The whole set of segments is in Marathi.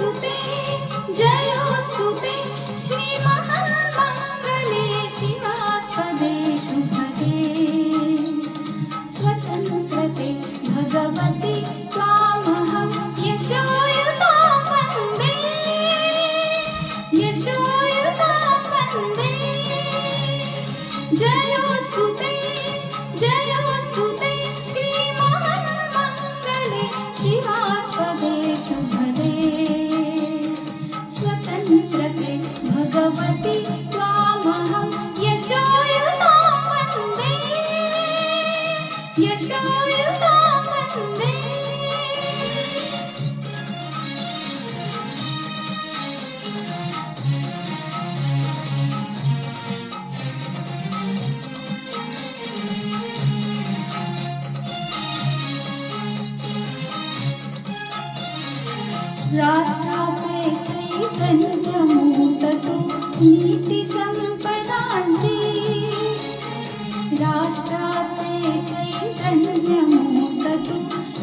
जयोस्तुते जयोस्तुते श्रीमन्मङ्गले शिवास्पदे शुभदे स्वतन्त्रते भगवति त्वामहं यशोयुतां वन्दे यशोयुतां वन्दे जयोस्तुते जयोस्तुते श्रीमन्मङ्गले शिवास्पदे शुभदे स्वतन्त्रते भगवति त्वामहं यशोयुतां वन्दे यशोयुतां वन्दे राष्ट्राचे चैतन्यमूर्त तू नीतिसंपदांची राष्ट्राचे चैतन्यमूर्त तू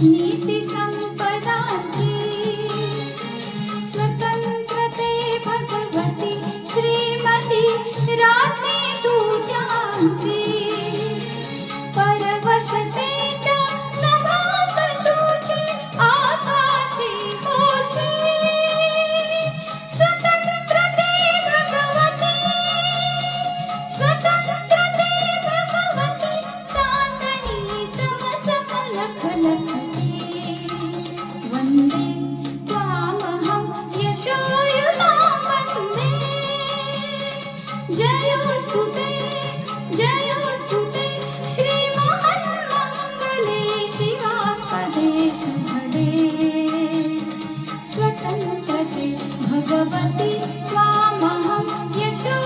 नीतिसंपदांची स्वतंत्रते भगवती श्रीमती राज्ञी तू त्यांची परवसतेच्या नभात तुझी आकाशी होशी स्वतंत्रते भगवती स्वतंत्रते भगवती चांदणी चमचम लखलखती वन्दे त्वामहं यशोयुतां वन्दे जयोस्तुते जयोस्तुते श्रीमन्मङ्गले शिवास्पदे शुभदे स्वतन्त्रते भगवति त्वामहं यशो